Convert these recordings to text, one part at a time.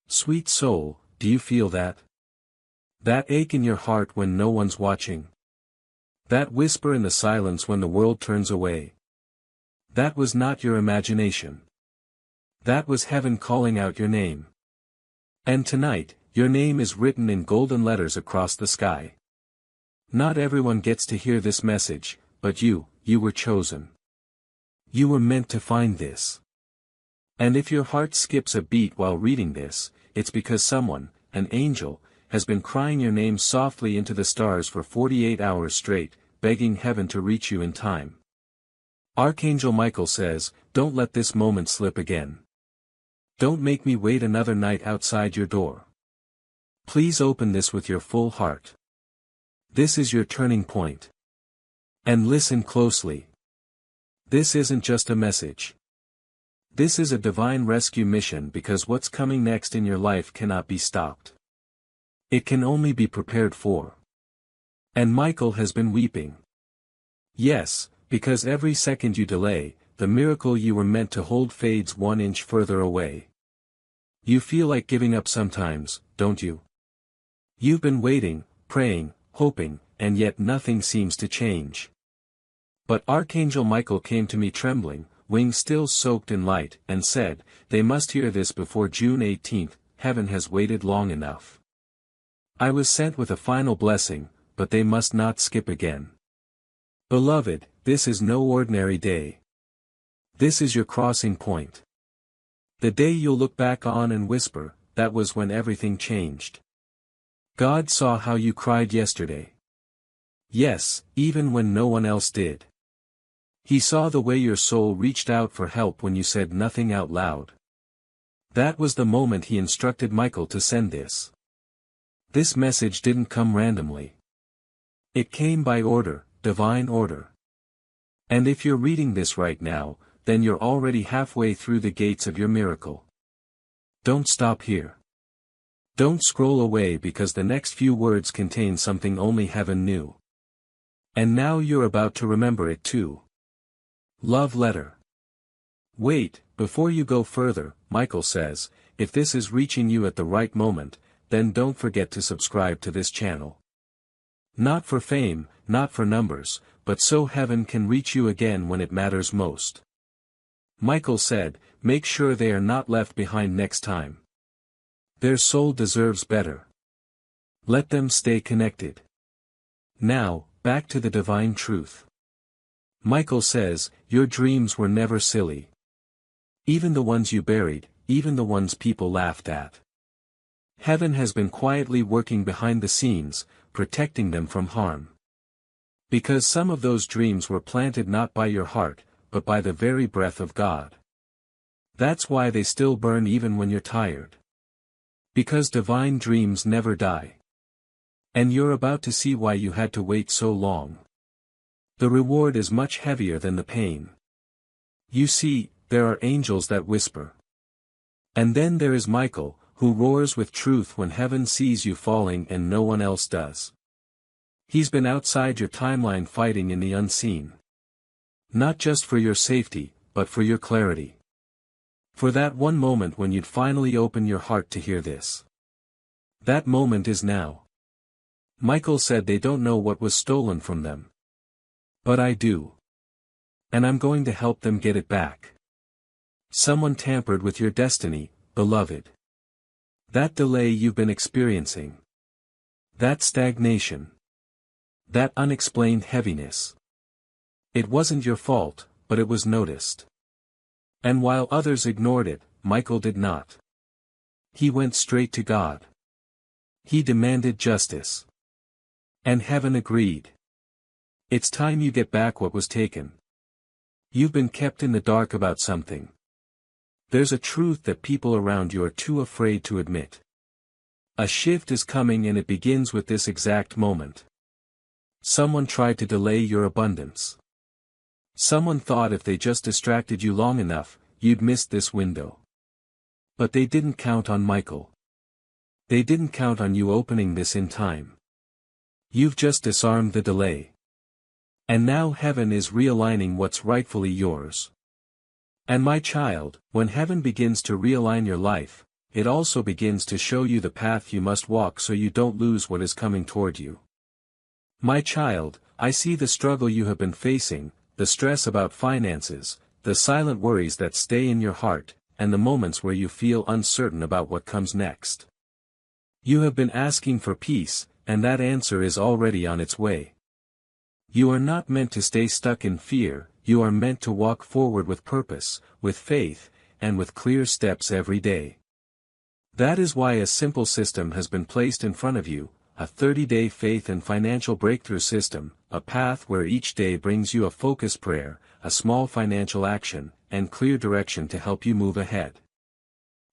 Sweet soul, do you feel that? That ache in your heart when no one's watching? That whisper in the silence when the world turns away? That was not your imagination. That was heaven calling out your name. And tonight, your name is written in golden letters across the sky. Not everyone gets to hear this message, but you were chosen. You were meant to find this. And if your heart skips a beat while reading this, it's because someone, an angel, has been crying your name softly into the stars for 48 hours straight, begging heaven to reach you in time. Archangel Michael says, don't let this moment slip again. Don't make me wait another night outside your door. Please open this with your full heart. This is your turning point. And listen closely. This isn't just a message. This is a divine rescue mission because what's coming next in your life cannot be stopped. It can only be prepared for. And Michael has been weeping. Yes, because every second you delay, the miracle you were meant to hold fades 1 inch further away. You feel like giving up sometimes, don't you? You've been waiting, praying, hoping, and yet nothing seems to change. But Archangel Michael came to me trembling, wings still soaked in light, and said, they must hear this before June 18th, heaven has waited long enough. I was sent with a final blessing, but they must not skip again. Beloved, this is no ordinary day. This is your crossing point. The day you'll look back on and whisper, that was when everything changed. God saw how you cried yesterday. Yes, even when no one else did. He saw the way your soul reached out for help when you said nothing out loud. That was the moment he instructed Michael to send this. This message didn't come randomly. It came by order, divine order. And if you're reading this right now, then you're already halfway through the gates of your miracle. Don't stop here. Don't scroll away because the next few words contain something only heaven knew. And now you're about to remember it too. Love letter. Wait, before you go further, Michael says, if this is reaching you at the right moment, then don't forget to subscribe to this channel. Not for fame, not for numbers, but so heaven can reach you again when it matters most. Michael said, make sure they are not left behind next time. Their soul deserves better. Let them stay connected. Now, back to the divine truth. Michael says, your dreams were never silly. Even the ones you buried, even the ones people laughed at. Heaven has been quietly working behind the scenes, protecting them from harm. Because some of those dreams were planted not by your heart, but by the very breath of God. That's why they still burn even when you're tired. Because divine dreams never die. And you're about to see why you had to wait so long. The reward is much heavier than the pain. You see, there are angels that whisper. And then there is Michael, who roars with truth when heaven sees you falling and no one else does. He's been outside your timeline fighting in the unseen. Not just for your safety, but for your clarity. For that one moment when you'd finally open your heart to hear this. That moment is now. Michael said they don't know what was stolen from them. But I do. And I'm going to help them get it back. Someone tampered with your destiny, beloved. That delay you've been experiencing. That stagnation. That unexplained heaviness. It wasn't your fault, but it was noticed. And while others ignored it, Michael did not. He went straight to God. He demanded justice. And heaven agreed. It's time you get back what was taken. You've been kept in the dark about something. There's a truth that people around you are too afraid to admit. A shift is coming and it begins with this exact moment. Someone tried to delay your abundance. Someone thought if they just distracted you long enough, you'd miss this window. But they didn't count on Michael. They didn't count on you opening this in time. You've just disarmed the delay. And now heaven is realigning what's rightfully yours. And my child, when heaven begins to realign your life, it also begins to show you the path you must walk so you don't lose what is coming toward you. My child, I see the struggle you have been facing, the stress about finances, the silent worries that stay in your heart, and the moments where you feel uncertain about what comes next. You have been asking for peace, and that answer is already on its way. You are not meant to stay stuck in fear, you are meant to walk forward with purpose, with faith, and with clear steps every day. That is why a simple system has been placed in front of you, a 30-day faith and financial breakthrough system, a path where each day brings you a focused prayer, a small financial action, and clear direction to help you move ahead.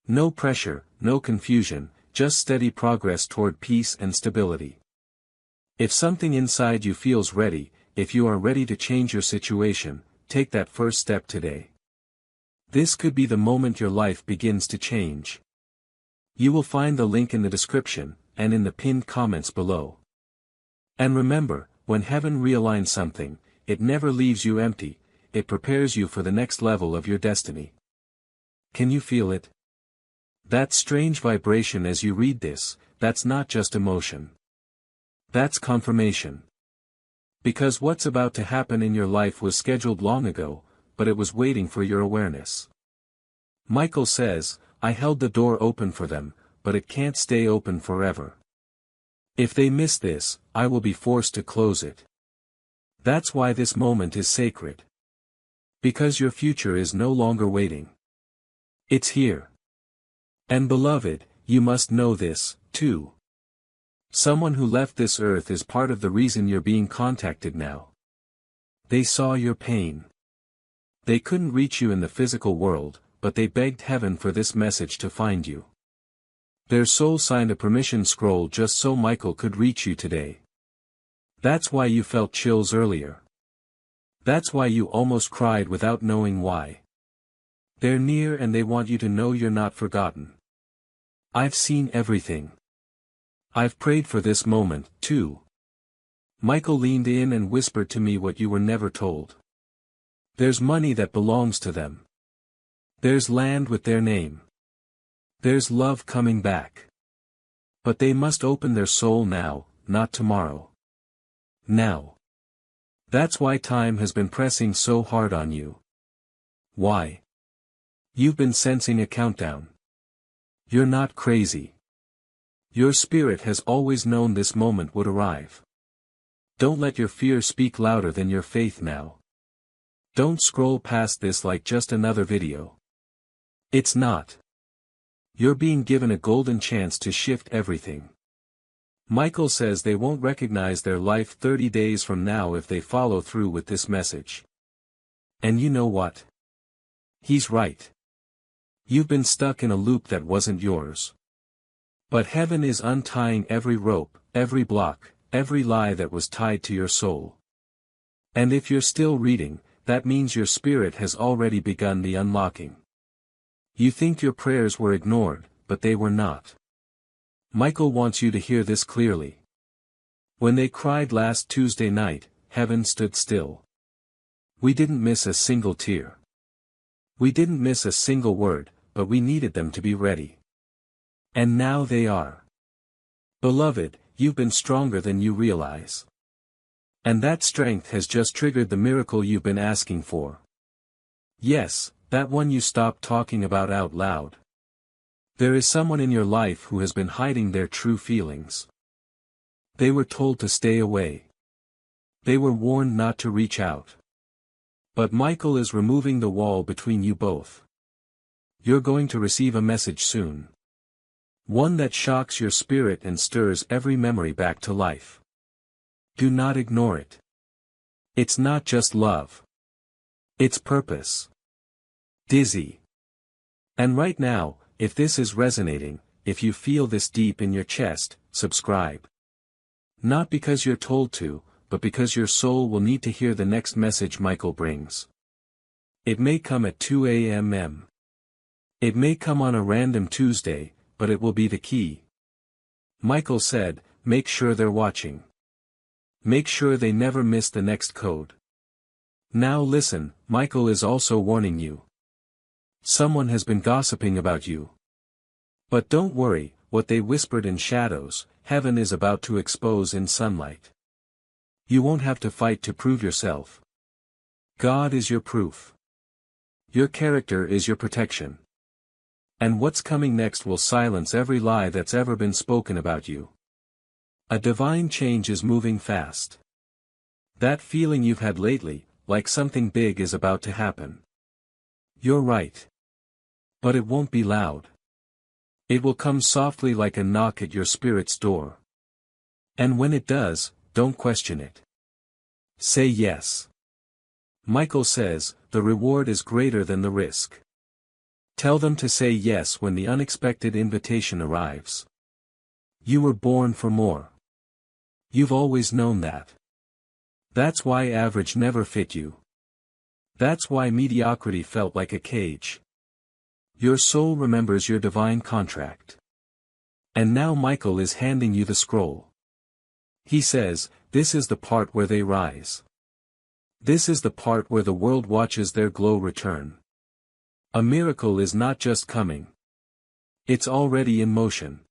No pressure, no confusion, just steady progress toward peace and stability. If something inside you feels ready, if you are ready to change your situation, take that first step today. This could be the moment your life begins to change. You will find the link in the description, and in the pinned comments below. And remember, when heaven realigns something, it never leaves you empty, it prepares you for the next level of your destiny. Can you feel it? That strange vibration as you read this, that's not just emotion. That's confirmation. Because what's about to happen in your life was scheduled long ago, but it was waiting for your awareness. Michael says, I held the door open for them, but it can't stay open forever. If they miss this, I will be forced to close it. That's why this moment is sacred. Because your future is no longer waiting. It's here. And beloved, you must know this, too. Someone who left this earth is part of the reason you're being contacted now. They saw your pain. They couldn't reach you in the physical world, but they begged heaven for this message to find you. Their soul signed a permission scroll just so Michael could reach you today. That's why you felt chills earlier. That's why you almost cried without knowing why. They're near and they want you to know you're not forgotten. I've seen everything. I've prayed for this moment, too. Michael leaned in and whispered to me what you were never told. There's money that belongs to them. There's land with their name. There's love coming back. But they must open their soul now, not tomorrow. Now. That's why time has been pressing so hard on you. Why? You've been sensing a countdown. You're not crazy. Your spirit has always known this moment would arrive. Don't let your fear speak louder than your faith now. Don't scroll past this like just another video. It's not. You're being given a golden chance to shift everything. Michael says they won't recognize their life 30 days from now if they follow through with this message. And you know what? He's right. You've been stuck in a loop that wasn't yours. But heaven is untying every rope, every block, every lie that was tied to your soul. And if you're still reading, that means your spirit has already begun the unlocking. You think your prayers were ignored, but they were not. Michael wants you to hear this clearly. When they cried last Tuesday night, heaven stood still. We didn't miss a single tear. We didn't miss a single word, but we needed them to be ready. And now they are. Beloved, you've been stronger than you realize. And that strength has just triggered the miracle you've been asking for. Yes, that one you stopped talking about out loud. There is someone in your life who has been hiding their true feelings. They were told to stay away. They were warned not to reach out. But Michael is removing the wall between you both. You're going to receive a message soon. One that shocks your spirit and stirs every memory back to life. Do not ignore it. It's not just love. It's purpose. Dizzy. And right now, if this is resonating, if you feel this deep in your chest, subscribe. Not because you're told to, but because your soul will need to hear the next message Michael brings. It may come at 2 a.m. It may come on a random Tuesday, but it will be the key. Michael said, make sure they're watching. Make sure they never miss the next code. Now listen, Michael is also warning you. Someone has been gossiping about you. But don't worry, what they whispered in shadows, heaven is about to expose in sunlight. You won't have to fight to prove yourself. God is your proof. Your character is your protection. And what's coming next will silence every lie that's ever been spoken about you. A divine change is moving fast. That feeling you've had lately, like something big is about to happen. You're right. But it won't be loud. It will come softly like a knock at your spirit's door. And when it does, don't question it. Say yes. Michael says, the reward is greater than the risk. Tell them to say yes when the unexpected invitation arrives. You were born for more. You've always known that. That's why average never fit you. That's why mediocrity felt like a cage. Your soul remembers your divine contract. And now Michael is handing you the scroll. He says, this is the part where they rise. This is the part where the world watches their glow return. A miracle is not just coming. It's already in motion.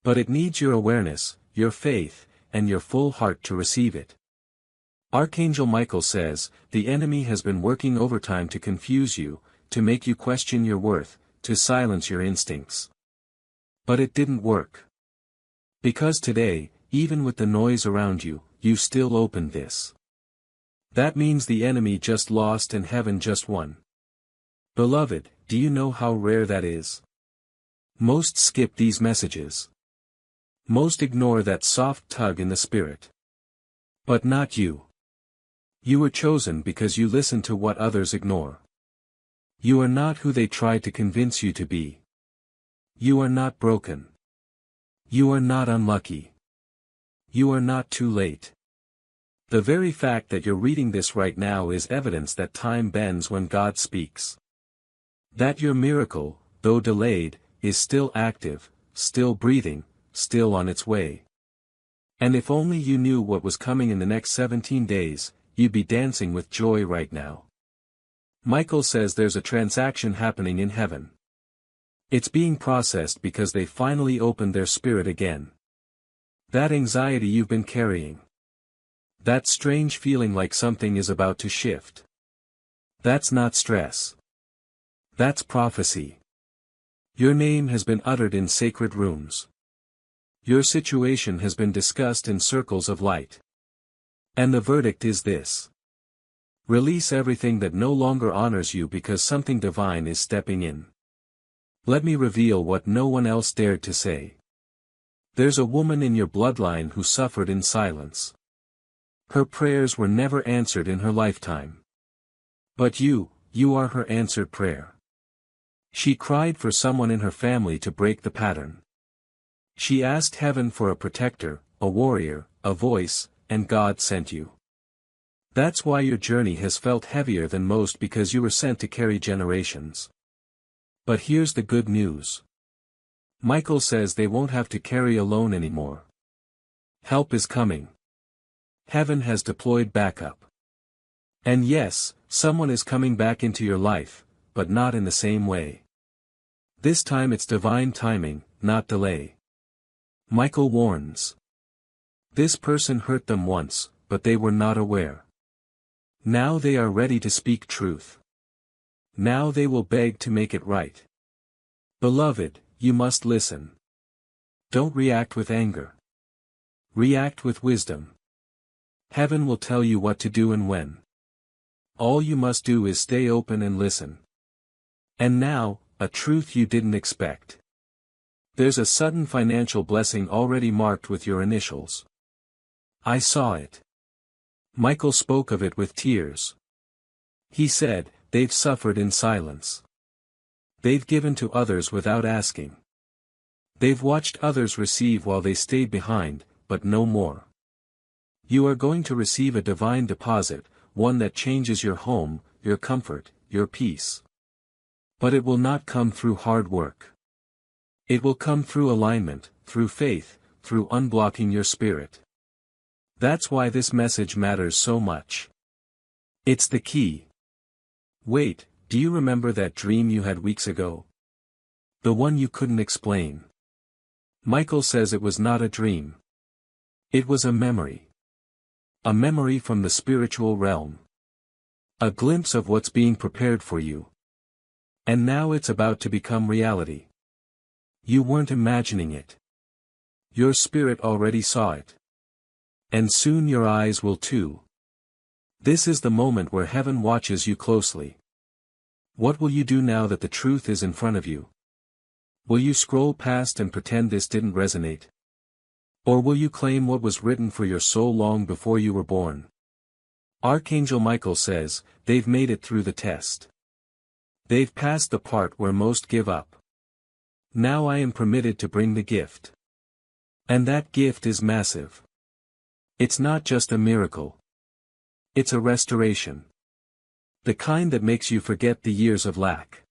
But it needs your awareness, your faith, and your full heart to receive it. Archangel Michael says, the enemy has been working overtime to confuse you, to make you question your worth, to silence your instincts. But it didn't work. Because today, even with the noise around you, you still opened this. That means the enemy just lost and heaven just won. Beloved, do you know how rare that is? Most skip these messages. Most ignore that soft tug in the spirit. But not you. You were chosen because you listen to what others ignore. You are not who they try to convince you to be. You are not broken. You are not unlucky. You are not too late. The very fact that you're reading this right now is evidence that time bends when God speaks. That your miracle, though delayed, is still active, still breathing, still on its way. And if only you knew what was coming in the next 17 days, you'd be dancing with joy right now. Michael says there's a transaction happening in heaven. It's being processed because they finally opened their spirit again. That anxiety you've been carrying. That strange feeling like something is about to shift. That's not stress. That's prophecy. Your name has been uttered in sacred rooms. Your situation has been discussed in circles of light. And the verdict is this. Release everything that no longer honors you because something divine is stepping in. Let me reveal what no one else dared to say. There's a woman in your bloodline who suffered in silence. Her prayers were never answered in her lifetime. But you are her answered prayer. She cried for someone in her family to break the pattern. She asked heaven for a protector, a warrior, a voice, and God sent you. That's why your journey has felt heavier than most because you were sent to carry generations. But here's the good news. Michael says they won't have to carry alone anymore. Help is coming. Heaven has deployed backup. And yes, someone is coming back into your life, but not in the same way. This time it's divine timing, not delay. Michael warns. This person hurt them once, but they were not aware. Now they are ready to speak truth. Now they will beg to make it right. Beloved, you must listen. Don't react with anger. React with wisdom. Heaven will tell you what to do and when. All you must do is stay open and listen. And now, a truth you didn't expect. There's a sudden financial blessing already marked with your initials. I saw it. Michael spoke of it with tears. He said, they've suffered in silence. They've given to others without asking. They've watched others receive while they stayed behind, but no more. You are going to receive a divine deposit, one that changes your home, your comfort, your peace. But it will not come through hard work. It will come through alignment, through faith, through unblocking your spirit. That's why this message matters so much. It's the key. Wait, do you remember that dream you had weeks ago? The one you couldn't explain. Michael says it was not a dream. It was a memory. A memory from the spiritual realm. A glimpse of what's being prepared for you. And now it's about to become reality. You weren't imagining it. Your spirit already saw it. And soon your eyes will too. This is the moment where heaven watches you closely. What will you do now that the truth is in front of you? Will you scroll past and pretend this didn't resonate? Or will you claim what was written for your soul long before you were born? Archangel Michael says, they've made it through the test. They've passed the part where most give up. Now I am permitted to bring the gift. And that gift is massive. It's not just a miracle. It's a restoration. The kind that makes you forget the years of lack.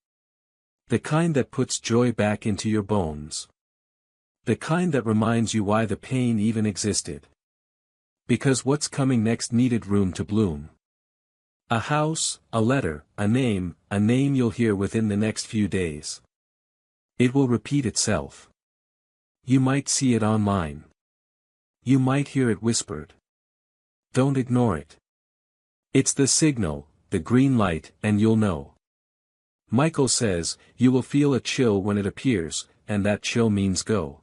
The kind that puts joy back into your bones. The kind that reminds you why the pain even existed. Because what's coming next needed room to bloom. A house, a letter, a name you'll hear within the next few days. It will repeat itself. You might see it online. You might hear it whispered. Don't ignore it. It's the signal, the green light, and you'll know. Michael says, you will feel a chill when it appears, and that chill means go.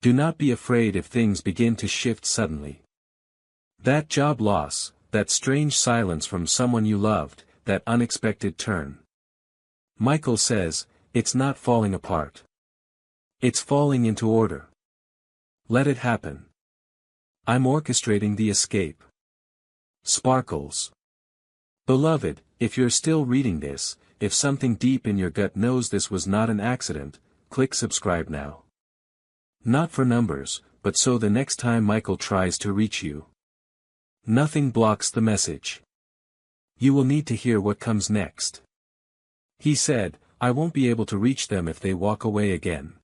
Do not be afraid if things begin to shift suddenly. That job loss, that strange silence from someone you loved, that unexpected turn. Michael says, it's not falling apart. It's falling into order. Let it happen. I'm orchestrating the escape. Sparkles. Beloved, if you're still reading this, if something deep in your gut knows this was not an accident, click subscribe now. Not for numbers, but so the next time Michael tries to reach you, nothing blocks the message. You will need to hear what comes next. He said, I won't be able to reach them if they walk away again.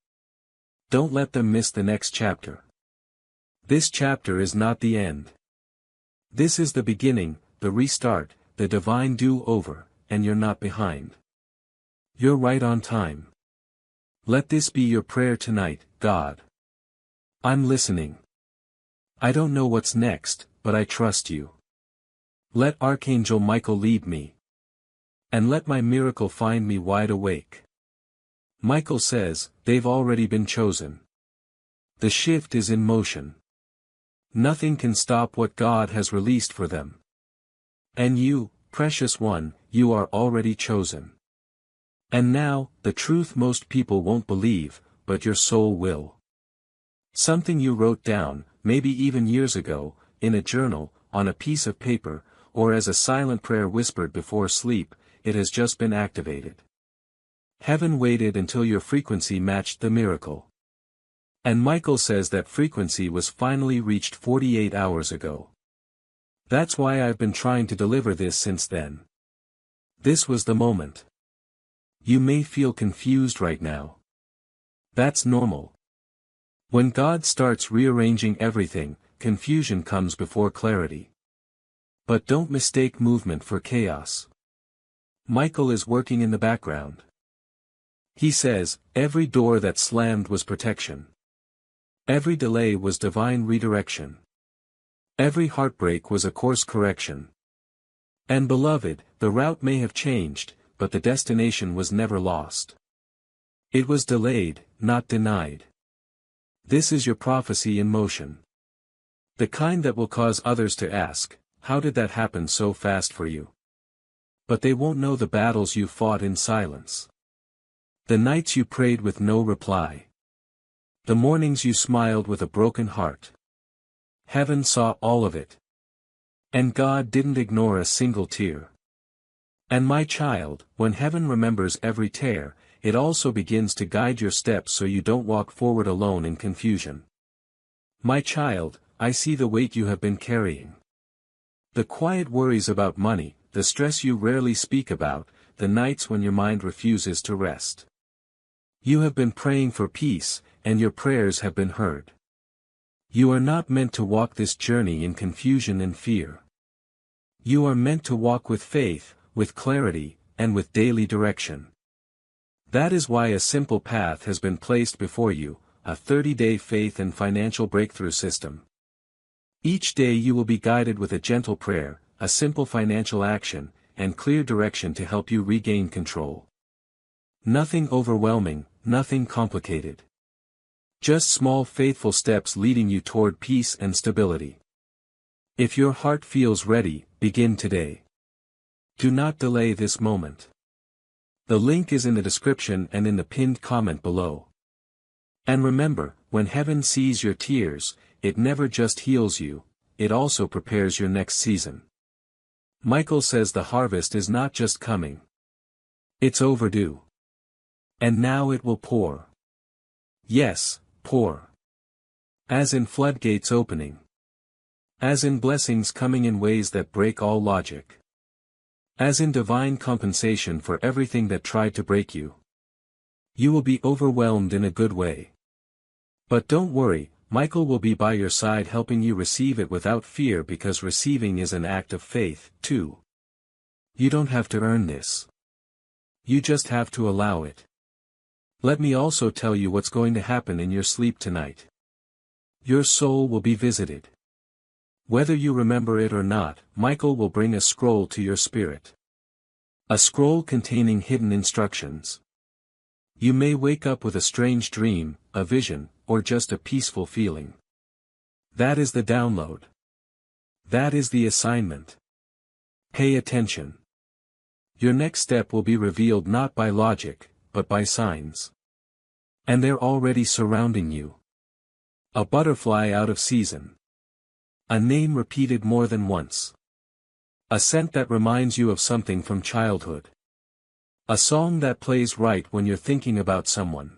Don't let them miss the next chapter. This chapter is not the end. This is the beginning, the restart, the divine do-over, and you're not behind. You're right on time. Let this be your prayer tonight, God. I'm listening. I don't know what's next, but I trust you. Let Archangel Michael lead me. And let my miracle find me wide awake. Michael says, they've already been chosen. The shift is in motion. Nothing can stop what God has released for them. And you, precious one, you are already chosen. And now, the truth most people won't believe, but your soul will. Something you wrote down, maybe even years ago, in a journal, on a piece of paper, or as a silent prayer whispered before sleep, it has just been activated. Heaven waited until your frequency matched the miracle. And Michael says that frequency was finally reached 48 hours ago. That's why I've been trying to deliver this since then. This was the moment. You may feel confused right now. That's normal. When God starts rearranging everything, confusion comes before clarity. But don't mistake movement for chaos. Michael is working in the background. He says, every door that slammed was protection. Every delay was divine redirection. Every heartbreak was a course correction. And beloved, the route may have changed, but the destination was never lost. It was delayed, not denied. This is your prophecy in motion. The kind that will cause others to ask, how did that happen so fast for you? But they won't know the battles you fought in silence. The nights you prayed with no reply. The mornings you smiled with a broken heart. Heaven saw all of it. And God didn't ignore a single tear. And my child, when heaven remembers every tear, it also begins to guide your steps so you don't walk forward alone in confusion. My child, I see the weight you have been carrying. The quiet worries about money, the stress you rarely speak about, the nights when your mind refuses to rest. You have been praying for peace, and your prayers have been heard. You are not meant to walk this journey in confusion and fear. You are meant to walk with faith, with clarity, and with daily direction. That is why a simple path has been placed before you, a 30-day faith and financial breakthrough system. Each day you will be guided with a gentle prayer, a simple financial action, and clear direction to help you regain control. Nothing overwhelming, nothing complicated. Just small faithful steps leading you toward peace and stability. If your heart feels ready, begin today. Do not delay this moment. The link is in the description and in the pinned comment below. And remember, when heaven sees your tears, it never just heals you, it also prepares your next season. Michael says the harvest is not just coming. It's overdue. And now it will pour. Yes, pour. As in floodgates opening. As in blessings coming in ways that break all logic. As in divine compensation for everything that tried to break you. You will be overwhelmed in a good way. But don't worry, Michael will be by your side helping you receive it without fear, because receiving is an act of faith, too. You don't have to earn this. You just have to allow it. Let me also tell you what's going to happen in your sleep tonight. Your soul will be visited. Whether you remember it or not, Michael will bring a scroll to your spirit. A scroll containing hidden instructions. You may wake up with a strange dream, a vision, or just a peaceful feeling. That is the download. That is the assignment. Pay attention. Your next step will be revealed not by logic, but by signs. And they're already surrounding you. A butterfly out of season. A name repeated more than once. A scent that reminds you of something from childhood. A song that plays right when you're thinking about someone.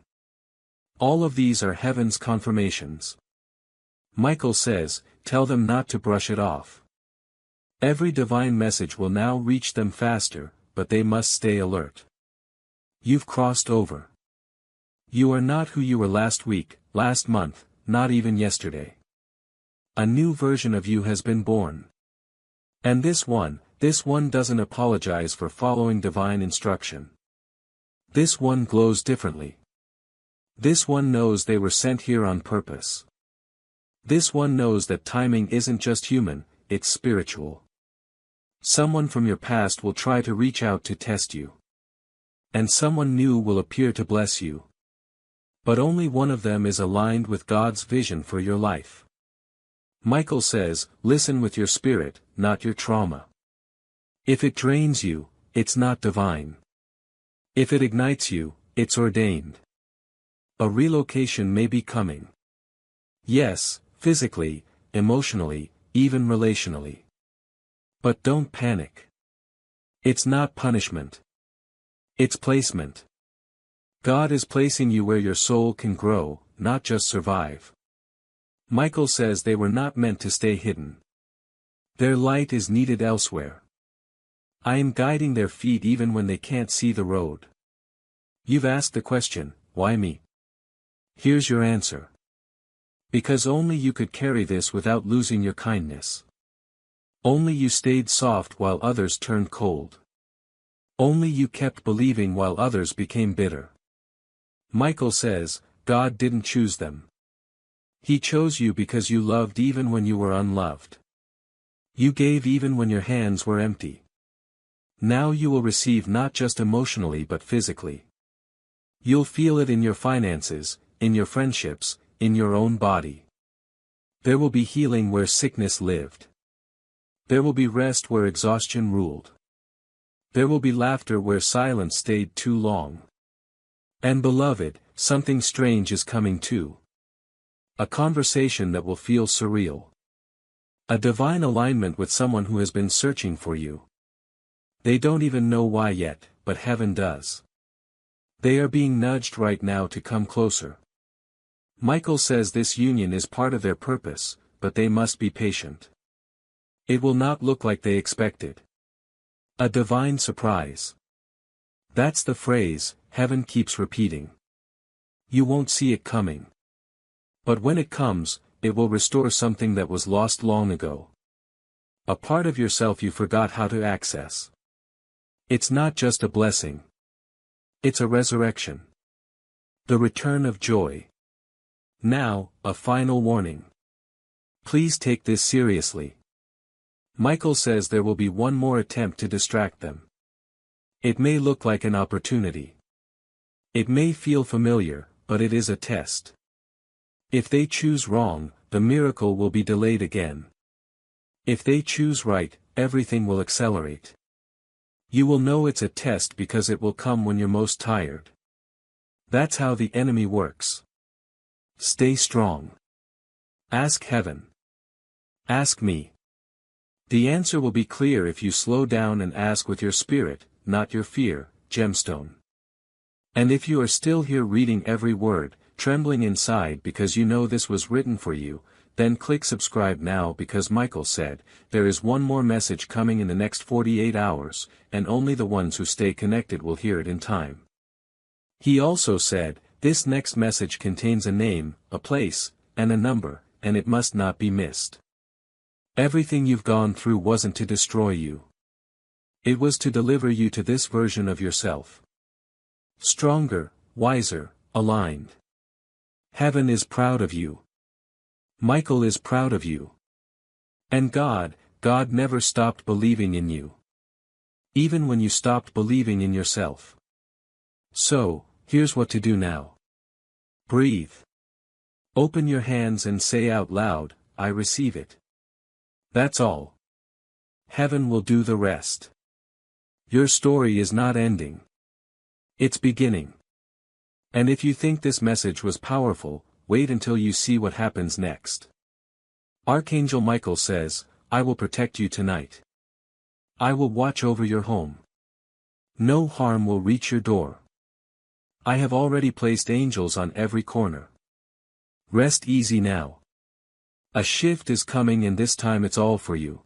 All of these are heaven's confirmations. Michael says, tell them not to brush it off. Every divine message will now reach them faster, but they must stay alert. You've crossed over. You are not who you were last week, last month, not even yesterday. A new version of you has been born. And this one doesn't apologize for following divine instruction. This one glows differently. This one knows they were sent here on purpose. This one knows that timing isn't just human, it's spiritual. Someone from your past will try to reach out to test you. And someone new will appear to bless you. But only one of them is aligned with God's vision for your life. Michael says, listen with your spirit, not your trauma. If it drains you, it's not divine. If it ignites you, it's ordained. A relocation may be coming. Yes, physically, emotionally, even relationally. But don't panic. It's not punishment. It's placement. God is placing you where your soul can grow, not just survive. Michael says they were not meant to stay hidden. Their light is needed elsewhere. I am guiding their feet even when they can't see the road. You've asked the question, why me? Here's your answer. Because only you could carry this without losing your kindness. Only you stayed soft while others turned cold. Only you kept believing while others became bitter. Michael says, God didn't choose them. He chose you because you loved even when you were unloved. You gave even when your hands were empty. Now you will receive not just emotionally but physically. You'll feel it in your finances, in your friendships, in your own body. There will be healing where sickness lived. There will be rest where exhaustion ruled. There will be laughter where silence stayed too long. And beloved, something strange is coming too. A conversation that will feel surreal. A divine alignment with someone who has been searching for you. They don't even know why yet, but heaven does. They are being nudged right now to come closer. Michael says this union is part of their purpose, but they must be patient. It will not look like they expected. A divine surprise. That's the phrase heaven keeps repeating. You won't see it coming. But when it comes, it will restore something that was lost long ago. A part of yourself you forgot how to access. It's not just a blessing. It's a resurrection. The return of joy. Now, a final warning. Please take this seriously. Michael says there will be one more attempt to distract them. It may look like an opportunity. It may feel familiar, but it is a test. If they choose wrong, the miracle will be delayed again. If they choose right, everything will accelerate. You will know it's a test because it will come when you're most tired. That's how the enemy works. Stay strong. Ask heaven. Ask me. The answer will be clear if you slow down and ask with your spirit, not your fear, gemstone. And if you are still here reading every word, trembling inside because you know this was written for you, then click subscribe now because Michael said, there is one more message coming in the next 48 hours, and only the ones who stay connected will hear it in time. He also said, this next message contains a name, a place, and a number, and it must not be missed. Everything you've gone through wasn't to destroy you. It was to deliver you to this version of yourself. Stronger, wiser, aligned. Heaven is proud of you. Michael is proud of you. And God never stopped believing in you. Even when you stopped believing in yourself. So, here's what to do now. Breathe. Open your hands and say out loud, I receive it. That's all. Heaven will do the rest. Your story is not ending. It's beginning. And if you think this message was powerful, wait until you see what happens next. Archangel Michael says, I will protect you tonight. I will watch over your home. No harm will reach your door. I have already placed angels on every corner. Rest easy now. A shift is coming and this time it's all for you.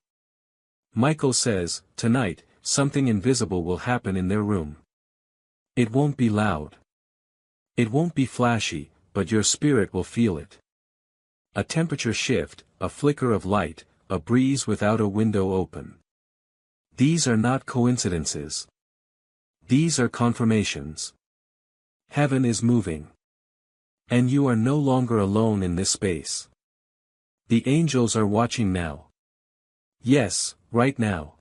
Michael says, tonight, something invisible will happen in their room. It won't be loud. It won't be flashy, but your spirit will feel it. A temperature shift, a flicker of light, a breeze without a window open. These are not coincidences. These are confirmations. Heaven is moving. And you are no longer alone in this space. The angels are watching now. Yes, right now.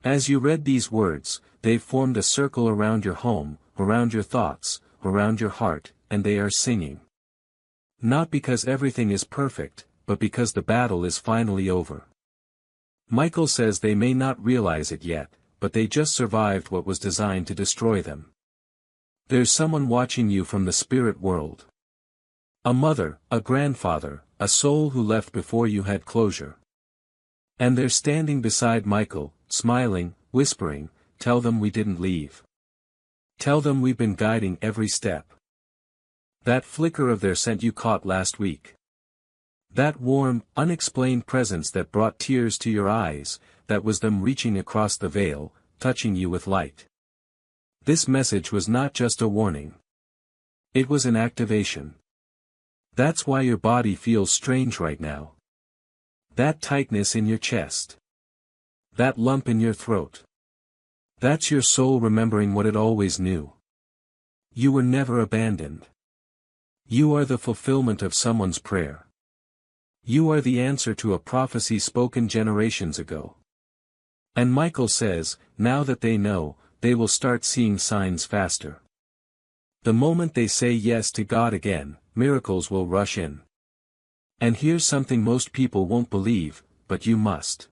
As you read these words, they've formed a circle around your home, around your thoughts, around your heart, and they are singing. Not because everything is perfect, but because the battle is finally over. Michael says they may not realize it yet, but they just survived what was designed to destroy them. There's someone watching you from the spirit world. A mother, a grandfather, a soul who left before you had closure. And they're standing beside Michael, smiling, whispering, tell them we didn't leave. Tell them we've been guiding every step. That flicker of their scent you caught last week. That warm, unexplained presence that brought tears to your eyes, that was them reaching across the veil, touching you with light. This message was not just a warning. It was an activation. That's why your body feels strange right now. That tightness in your chest. That lump in your throat. That's your soul remembering what it always knew. You were never abandoned. You are the fulfillment of someone's prayer. You are the answer to a prophecy spoken generations ago. And Michael says, now that they know, they will start seeing signs faster. The moment they say yes to God again, miracles will rush in. And here's something most people won't believe, but you must.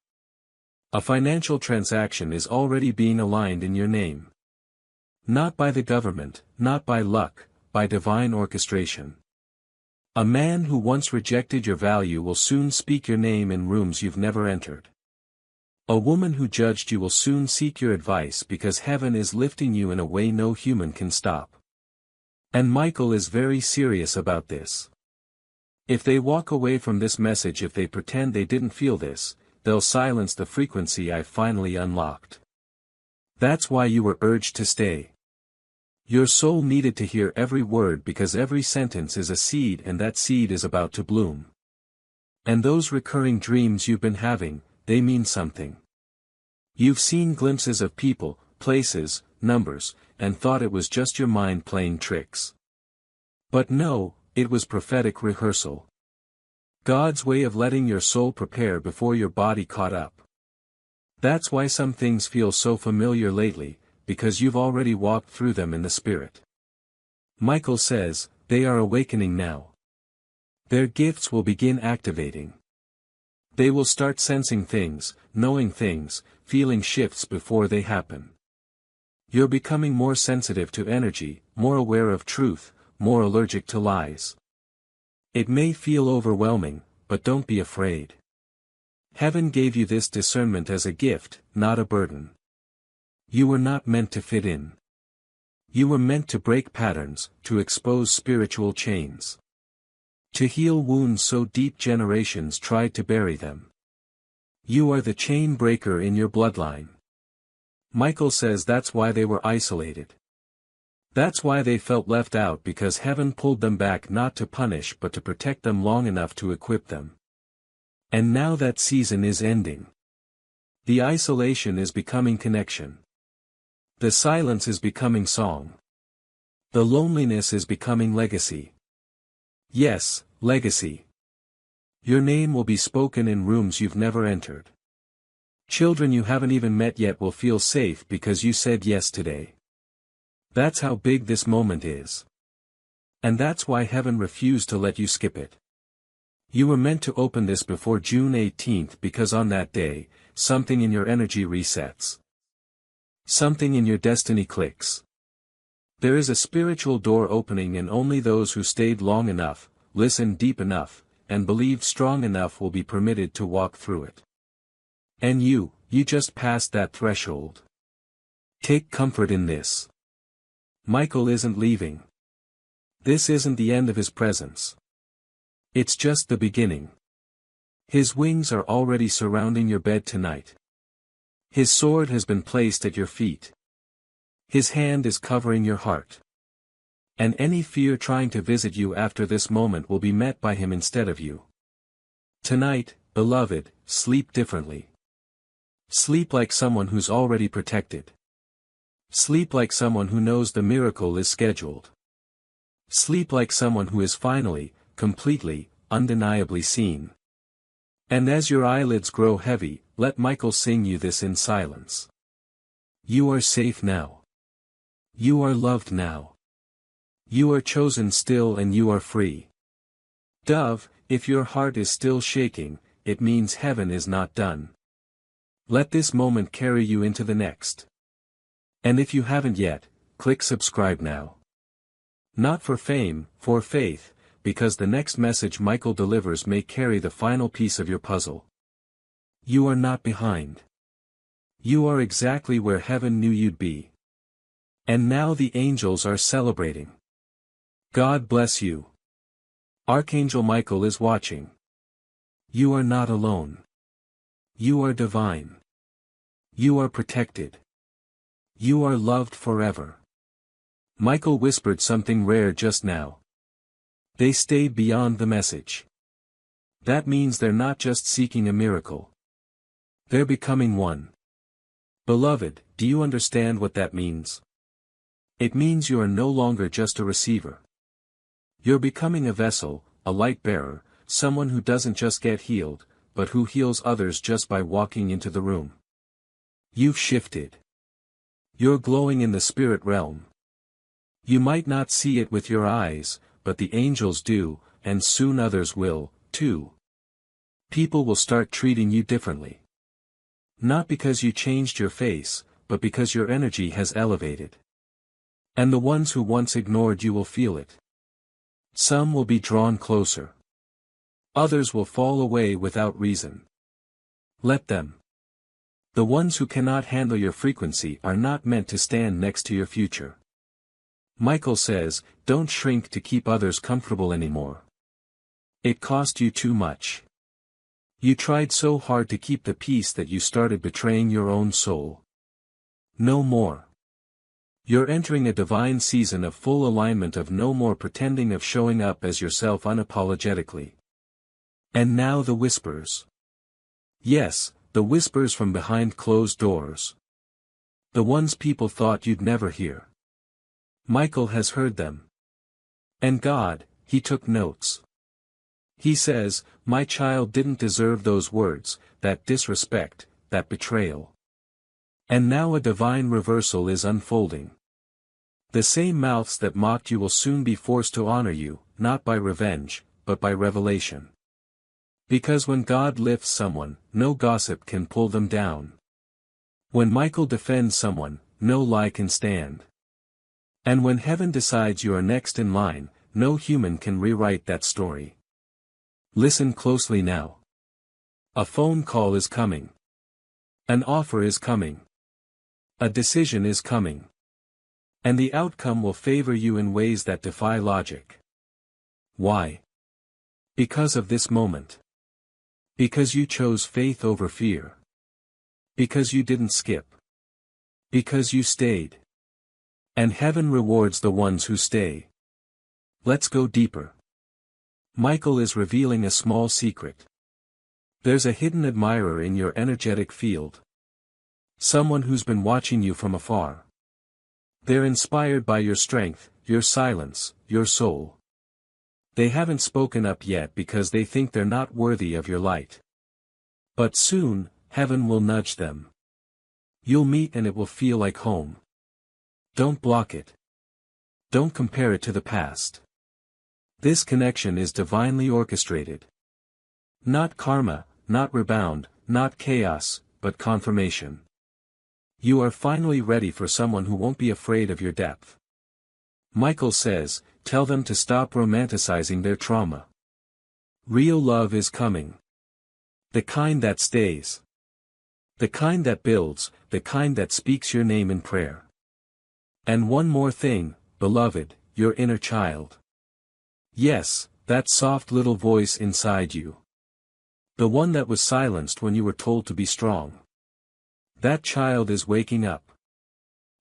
A financial transaction is already being aligned in your name. Not by the government, not by luck, by divine orchestration. A man who once rejected your value will soon speak your name in rooms you've never entered. A woman who judged you will soon seek your advice because heaven is lifting you in a way no human can stop. And Michael is very serious about this. If they walk away from this message, if they pretend they didn't feel this, they'll silence the frequency I finally unlocked. That's why you were urged to stay. Your soul needed to hear every word because every sentence is a seed and that seed is about to bloom. And those recurring dreams you've been having, they mean something. You've seen glimpses of people, places, numbers, and thought it was just your mind playing tricks. But no, it was prophetic rehearsal. God's way of letting your soul prepare before your body caught up. That's why some things feel so familiar lately, because you've already walked through them in the spirit. Michael says, they are awakening now. Their gifts will begin activating. They will start sensing things, knowing things, feeling shifts before they happen. You're becoming more sensitive to energy, more aware of truth, more allergic to lies. It may feel overwhelming, but don't be afraid. Heaven gave you this discernment as a gift, not a burden. You were not meant to fit in. You were meant to break patterns, to expose spiritual chains. To heal wounds so deep generations tried to bury them. You are the chain breaker in your bloodline. Michael says that's why they were isolated. That's why they felt left out, because heaven pulled them back not to punish but to protect them long enough to equip them. And now that season is ending. The isolation is becoming connection. The silence is becoming song. The loneliness is becoming legacy. Yes, legacy. Your name will be spoken in rooms you've never entered. Children you haven't even met yet will feel safe because you said yes today. That's how big this moment is. And that's why heaven refused to let you skip it. You were meant to open this before June 18th, because on that day, something in your energy resets. Something in your destiny clicks. There is a spiritual door opening, and only those who stayed long enough, listened deep enough, and believed strong enough will be permitted to walk through it. And you just passed that threshold. Take comfort in this. Michael isn't leaving. This isn't the end of his presence. It's just the beginning. His wings are already surrounding your bed tonight. His sword has been placed at your feet. His hand is covering your heart. And any fear trying to visit you after this moment will be met by him instead of you. Tonight, beloved, sleep differently. Sleep like someone who's already protected. Sleep like someone who knows the miracle is scheduled. Sleep like someone who is finally, completely, undeniably seen. And as your eyelids grow heavy, let Michael sing you this in silence. You are safe now. You are loved now. You are chosen still, and you are free. Dove, if your heart is still shaking, it means heaven is not done. Let this moment carry you into the next. And if you haven't yet, click subscribe now. Not for fame, for faith, because the next message Michael delivers may carry the final piece of your puzzle. You are not behind. You are exactly where heaven knew you'd be. And now the angels are celebrating. God bless you. Archangel Michael is watching. You are not alone. You are divine. You are protected. You are loved forever. Michael whispered something rare just now. They stayed beyond the message. That means they're not just seeking a miracle. They're becoming one. Beloved, do you understand what that means? It means you are no longer just a receiver. You're becoming a vessel, a light bearer, someone who doesn't just get healed, but who heals others just by walking into the room. You've shifted. You're glowing in the spirit realm. You might not see it with your eyes, but the angels do, and soon others will, too. People will start treating you differently. Not because you changed your face, but because your energy has elevated. And the ones who once ignored you will feel it. Some will be drawn closer. Others will fall away without reason. Let them. The ones who cannot handle your frequency are not meant to stand next to your future. Michael says, don't shrink to keep others comfortable anymore. It cost you too much. You tried so hard to keep the peace that you started betraying your own soul. No more. You're entering a divine season of full alignment, of no more pretending, of showing up as yourself unapologetically. And now the whispers. Yes, the whispers from behind closed doors. The ones people thought you'd never hear. Michael has heard them. And God, he took notes. He says, my child didn't deserve those words, that disrespect, that betrayal. And now a divine reversal is unfolding. The same mouths that mocked you will soon be forced to honor you, not by revenge, but by revelation. Because when God lifts someone, no gossip can pull them down. When Michael defends someone, no lie can stand. And when heaven decides you are next in line, no human can rewrite that story. Listen closely now. A phone call is coming. An offer is coming. A decision is coming. And the outcome will favor you in ways that defy logic. Why? Because of this moment. Because you chose faith over fear. Because you didn't skip. Because you stayed. And heaven rewards the ones who stay. Let's go deeper. Michael is revealing a small secret. There's a hidden admirer in your energetic field. Someone who's been watching you from afar. They're inspired by your strength, your silence, your soul. They haven't spoken up yet because they think they're not worthy of your light. But soon, heaven will nudge them. You'll meet and it will feel like home. Don't block it. Don't compare it to the past. This connection is divinely orchestrated. Not karma, not rebound, not chaos, but confirmation. You are finally ready for someone who won't be afraid of your depth. Michael says, tell them to stop romanticizing their trauma. Real love is coming. The kind that stays. The kind that builds, the kind that speaks your name in prayer. And one more thing, beloved, your inner child. Yes, that soft little voice inside you. The one that was silenced when you were told to be strong. That child is waking up.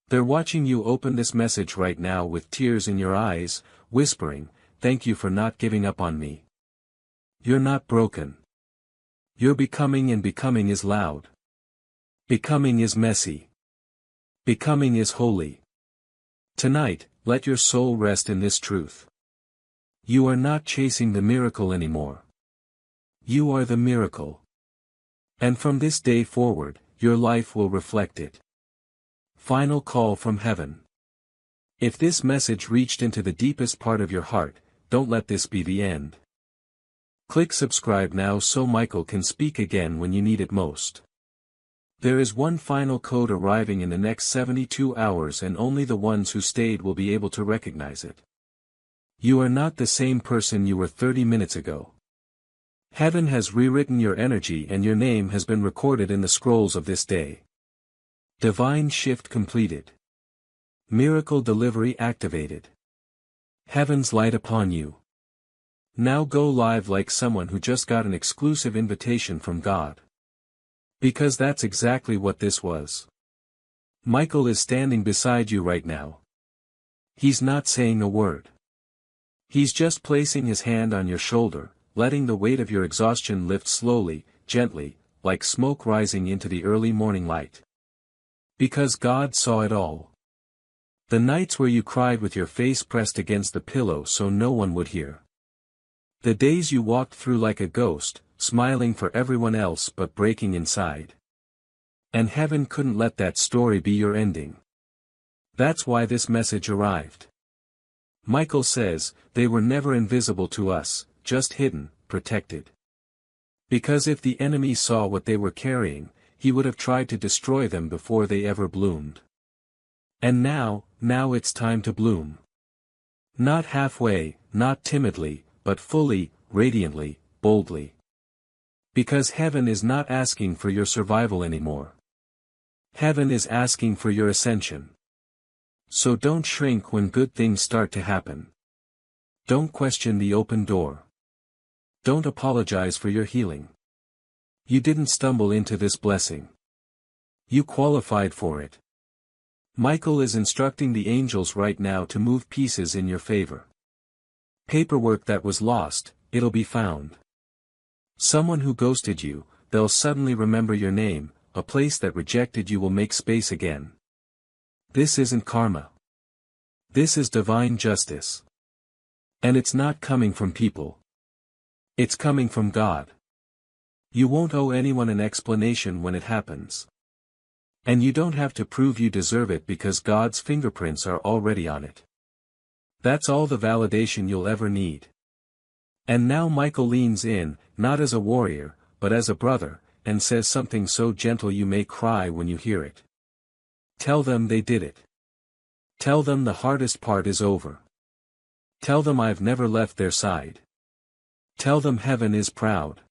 They're watching you open this message right now with tears in your eyes, whispering, thank you for not giving up on me. You're not broken. You're becoming, and becoming is loud. Becoming is messy. Becoming is holy. Tonight, let your soul rest in this truth. You are not chasing the miracle anymore. You are the miracle. And from this day forward, your life will reflect it. Final call from heaven. If this message reached into the deepest part of your heart, don't let this be the end. Click subscribe now so Michael can speak again when you need it most. There is one final code arriving in the next 72 hours, and only the ones who stayed will be able to recognize it. You are not the same person you were 30 minutes ago. Heaven has rewritten your energy and your name has been recorded in the scrolls of this day. Divine shift completed. Miracle delivery activated. Heaven's light upon you. Now go live like someone who just got an exclusive invitation from God. Because that's exactly what this was. Michael is standing beside you right now. He's not saying a word. He's just placing his hand on your shoulder, letting the weight of your exhaustion lift slowly, gently, like smoke rising into the early morning light. Because God saw it all. The nights where you cried with your face pressed against the pillow so no one would hear. The days you walked through like a ghost, smiling for everyone else but breaking inside. And heaven couldn't let that story be your ending. That's why this message arrived. Michael says, they were never invisible to us, just hidden, protected. Because if the enemy saw what they were carrying, he would have tried to destroy them before they ever bloomed. And now it's time to bloom. Not halfway, not timidly, but fully, radiantly, boldly. Because heaven is not asking for your survival anymore. Heaven is asking for your ascension. So don't shrink when good things start to happen. Don't question the open door. Don't apologize for your healing. You didn't stumble into this blessing. You qualified for it. Michael is instructing the angels right now to move pieces in your favor. Paperwork that was lost, it'll be found. Someone who ghosted you, they'll suddenly remember your name. A place that rejected you will make space again. This isn't karma. This is divine justice. And it's not coming from people. It's coming from God. You won't owe anyone an explanation when it happens. And you don't have to prove you deserve it because God's fingerprints are already on it. That's all the validation you'll ever need. And now Michael leans in, not as a warrior, but as a brother, and says something so gentle you may cry when you hear it. Tell them they did it. Tell them the hardest part is over. Tell them I've never left their side. Tell them heaven is proud.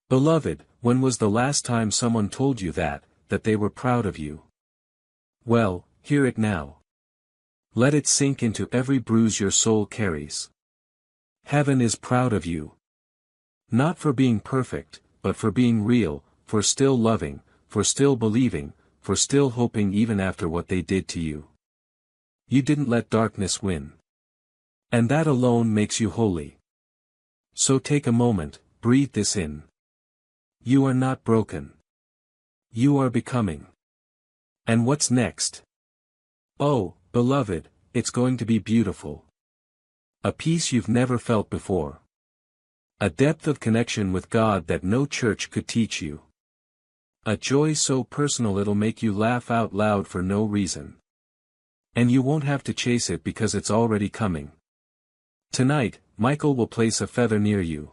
Beloved, when was the last time someone told you that they were proud of you? Well, hear it now. Let it sink into every bruise your soul carries. Heaven is proud of you. Not for being perfect, but for being real, for still loving, for still believing, for still hoping even after what they did to you. You didn't let darkness win. And that alone makes you holy. So take a moment, breathe this in. You are not broken. You are becoming. And what's next? Oh, beloved, it's going to be beautiful. A peace you've never felt before. A depth of connection with God that no church could teach you. A joy so personal it'll make you laugh out loud for no reason. And you won't have to chase it because it's already coming. Tonight, Michael will place a feather near you.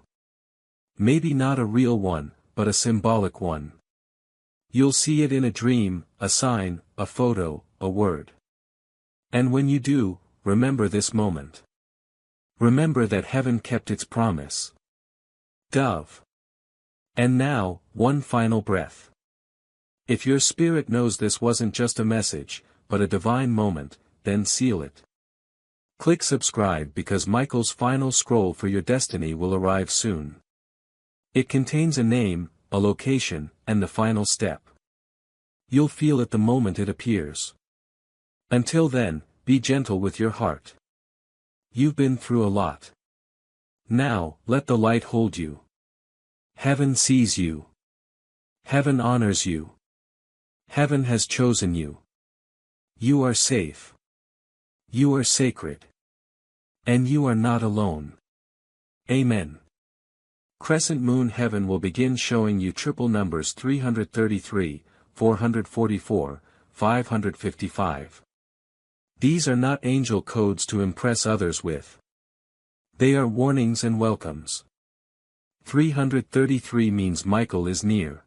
Maybe not a real one, but a symbolic one. You'll see it in a dream, a sign, a photo, a word. And when you do, remember this moment. Remember that heaven kept its promise. Dove. And now, one final breath. If your spirit knows this wasn't just a message, but a divine moment, then seal it. Click subscribe because Michael's final scroll for your destiny will arrive soon. It contains a name, a location, and the final step. You'll feel it the moment it appears. Until then, be gentle with your heart. You've been through a lot. Now, let the light hold you. Heaven sees you. Heaven honors you. Heaven has chosen you. You are safe. You are sacred. And you are not alone. Amen. Crescent moon heaven will begin showing you triple numbers 333, 444, 555. These are not angel codes to impress others with. They are warnings and welcomes. 333 means Michael is near.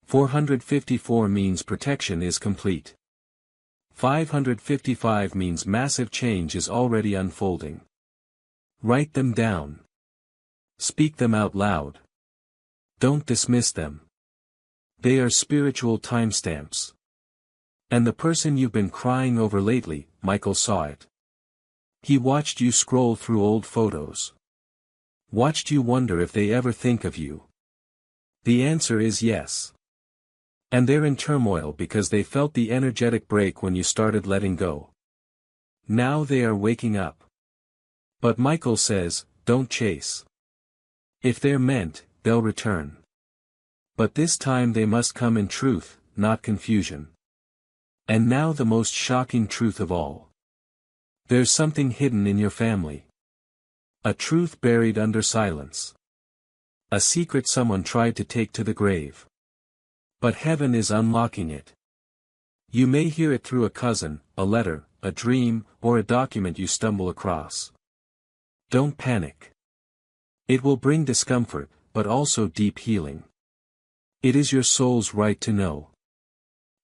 454 means protection is complete. 555 means massive change is already unfolding. Write them down. Speak them out loud. Don't dismiss them. They are spiritual timestamps. And the person you've been crying over lately, Michael saw it. He watched you scroll through old photos. Watched you wonder if they ever think of you. The answer is yes. And they're in turmoil because they felt the energetic break when you started letting go. Now they are waking up. But Michael says, don't chase. If they're meant, they'll return. But this time they must come in truth, not confusion. And now the most shocking truth of all. There's something hidden in your family. A truth buried under silence. A secret someone tried to take to the grave. But heaven is unlocking it. You may hear it through a cousin, a letter, a dream, or a document you stumble across. Don't panic. It will bring discomfort, but also deep healing. It is your soul's right to know.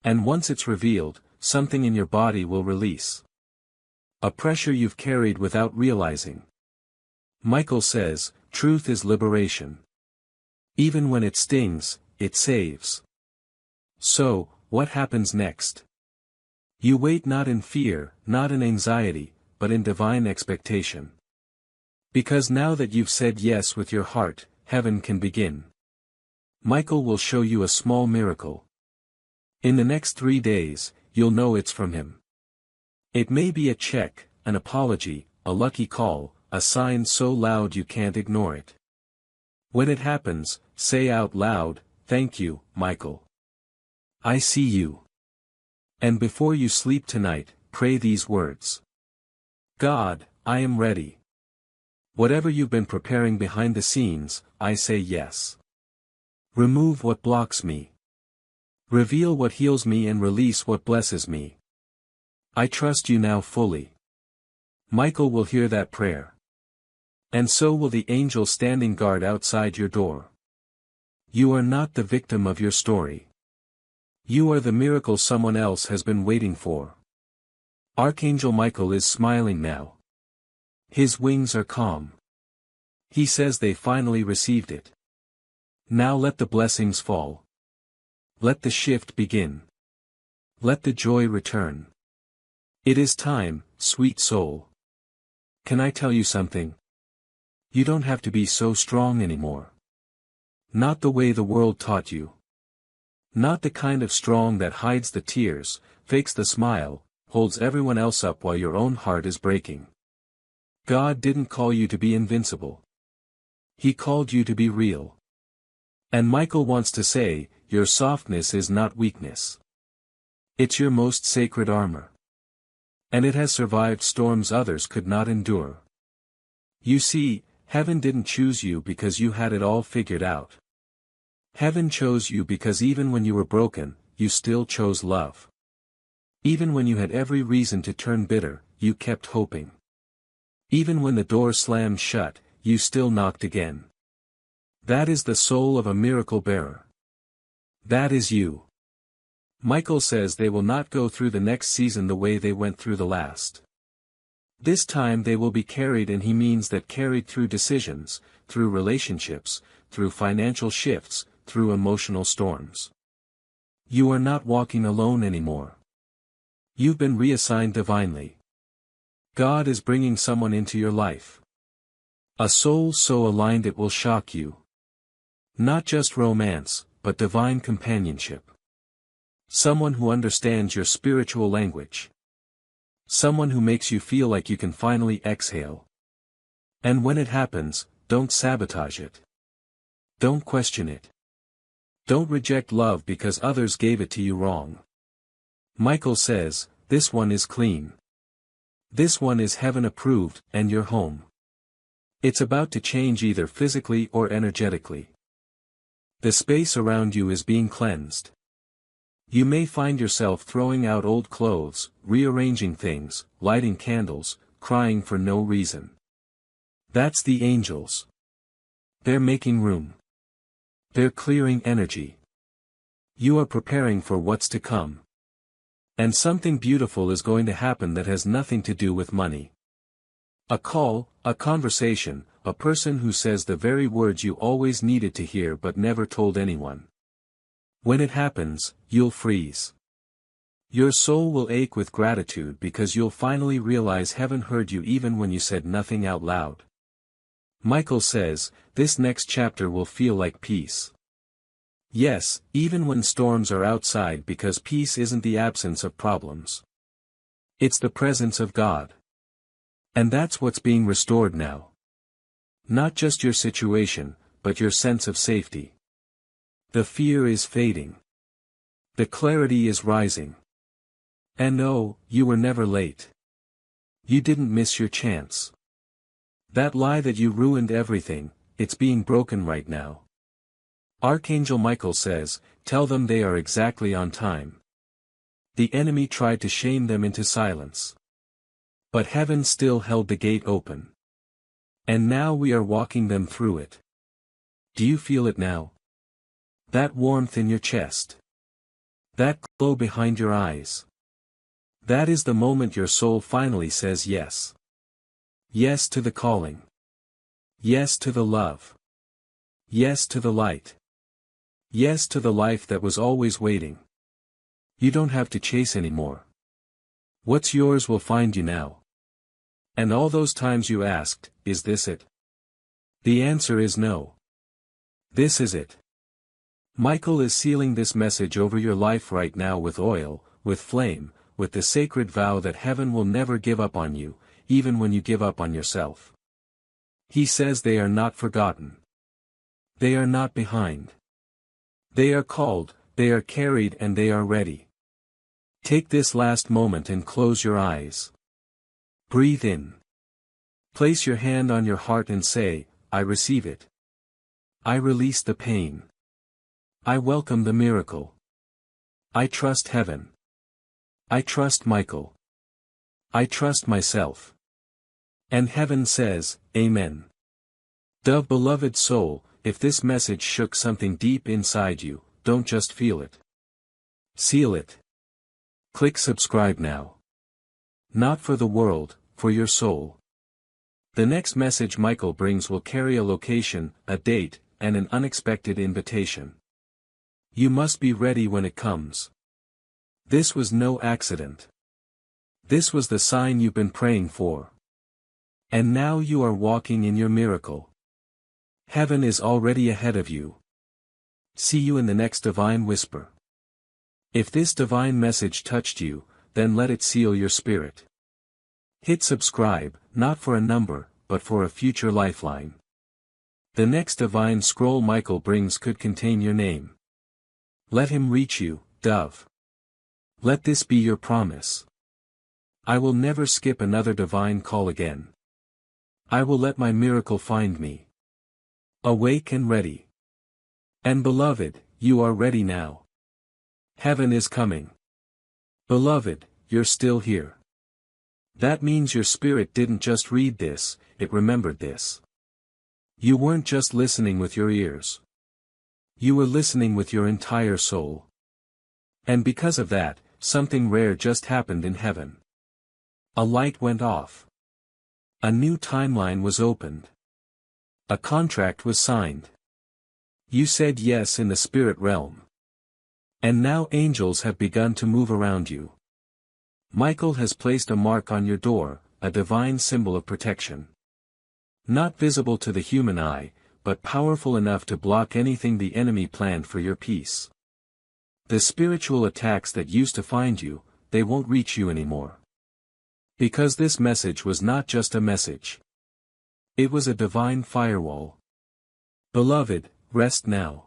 And once it's revealed, something in your body will release. A pressure you've carried without realizing. Michael says, truth is liberation. Even when it stings, it saves. So, what happens next? You wait not in fear, not in anxiety, but in divine expectation. Because now that you've said yes with your heart, heaven can begin. Michael will show you a small miracle. In the next 3 days, you'll know it's from him. It may be a check, an apology, a lucky call, a sign so loud you can't ignore it. When it happens, say out loud, thank you, Michael. I see you. And before you sleep tonight, pray these words. God, I am ready. Whatever you've been preparing behind the scenes, I say yes. Remove what blocks me. Reveal what heals me and release what blesses me. I trust you now fully. Michael will hear that prayer. And so will the angel standing guard outside your door. You are not the victim of your story. You are the miracle someone else has been waiting for. Archangel Michael is smiling now. His wings are calm. He says they finally received it. Now let the blessings fall. Let the shift begin. Let the joy return. It is time, sweet soul. Can I tell you something? You don't have to be so strong anymore. Not the way the world taught you. Not the kind of strong that hides the tears, fakes the smile, holds everyone else up while your own heart is breaking. God didn't call you to be invincible. He called you to be real. And Michael wants to say, your softness is not weakness. It's your most sacred armor. And it has survived storms others could not endure. You see, heaven didn't choose you because you had it all figured out. Heaven chose you because even when you were broken, you still chose love. Even when you had every reason to turn bitter, you kept hoping. Even when the door slammed shut, you still knocked again. That is the soul of a miracle bearer. That is you. Michael says they will not go through the next season the way they went through the last. This time they will be carried, and he means that carried through decisions, through relationships, through financial shifts, through emotional storms. You are not walking alone anymore. You've been reassigned divinely. God is bringing someone into your life. A soul so aligned it will shock you. Not just romance, but divine companionship. Someone who understands your spiritual language. Someone who makes you feel like you can finally exhale. And when it happens, don't sabotage it. Don't question it. Don't reject love because others gave it to you wrong. Michael says, this one is clean. This one is heaven approved, and you're home. It's about to change either physically or energetically. The space around you is being cleansed. You may find yourself throwing out old clothes, rearranging things, lighting candles, crying for no reason. That's the angels. They're making room. They're clearing energy. You are preparing for what's to come. And something beautiful is going to happen that has nothing to do with money. A call, a conversation, a person who says the very words you always needed to hear but never told anyone. When it happens, you'll freeze. Your soul will ache with gratitude because you'll finally realize heaven heard you even when you said nothing out loud. Michael says, this next chapter will feel like peace. Yes, even when storms are outside, because peace isn't the absence of problems. It's the presence of God. And that's what's being restored now. Not just your situation, but your sense of safety. The fear is fading. The clarity is rising. And no, you were never late. You didn't miss your chance. That lie that you ruined everything, it's being broken right now. Archangel Michael says, tell them they are exactly on time. The enemy tried to shame them into silence. But heaven still held the gate open. And now we are walking them through it. Do you feel it now? That warmth in your chest. That glow behind your eyes. That is the moment your soul finally says yes. Yes to the calling. Yes to the love. Yes to the light. Yes to the life that was always waiting. You don't have to chase anymore. What's yours will find you now. And all those times you asked, is this it? The answer is no. This is it. Michael is sealing this message over your life right now with oil, with flame, with the sacred vow that heaven will never give up on you, even when you give up on yourself. He says they are not forgotten. They are not behind. They are called, they are carried, and they are ready. Take this last moment and close your eyes. Breathe in. Place your hand on your heart and say, I receive it. I release the pain. I welcome the miracle. I trust heaven. I trust Michael. I trust myself. And heaven says, Amen. Beloved soul, if this message shook something deep inside you, don't just feel it. Seal it. Click subscribe now. Not for the world, for your soul. The next message Michael brings will carry a location, a date, and an unexpected invitation. You must be ready when it comes. This was no accident. This was the sign you've been praying for. And now you are walking in your miracle. Heaven is already ahead of you. See you in the next divine whisper. If this divine message touched you, then let it seal your spirit. Hit subscribe, not for a number, but for a future lifeline. The next divine scroll Michael brings could contain your name. Let him reach you, dove. Let this be your promise. I will never skip another divine call again. I will let my miracle find me. Awake and ready. And beloved, you are ready now. Heaven is coming. Beloved, you're still here. That means your spirit didn't just read this, it remembered this. You weren't just listening with your ears. You were listening with your entire soul. And because of that, something rare just happened in heaven. A light went off. A new timeline was opened. A contract was signed. You said yes in the spirit realm. And now angels have begun to move around you. Michael has placed a mark on your door, a divine symbol of protection. Not visible to the human eye, but powerful enough to block anything the enemy planned for your peace. The spiritual attacks that used to find you, they won't reach you anymore. Because this message was not just a message. It was a divine firewall. Beloved, rest now.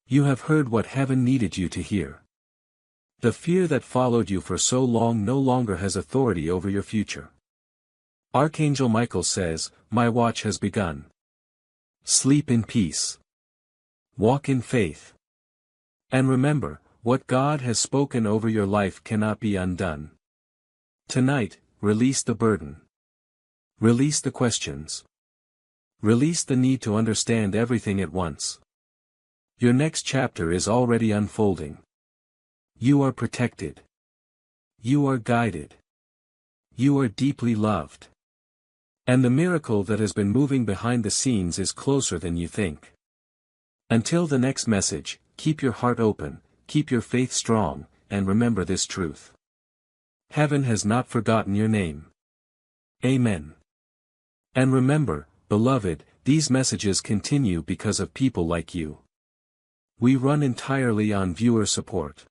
You have heard what heaven needed you to hear. The fear that followed you for so long no longer has authority over your future. Archangel Michael says, my watch has begun. Sleep in peace. Walk in faith. And remember, what God has spoken over your life cannot be undone. Tonight, release the burden. Release the questions. Release the need to understand everything at once. Your next chapter is already unfolding. You are protected. You are guided. You are deeply loved. And the miracle that has been moving behind the scenes is closer than you think. Until the next message, keep your heart open, keep your faith strong, and remember this truth. Heaven has not forgotten your name. Amen. And remember, beloved, these messages continue because of people like you. We run entirely on viewer support.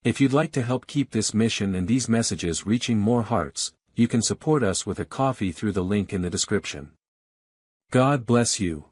If you'd like to help keep this mission and these messages reaching more hearts, you can support us with a coffee through the link in the description. God bless you.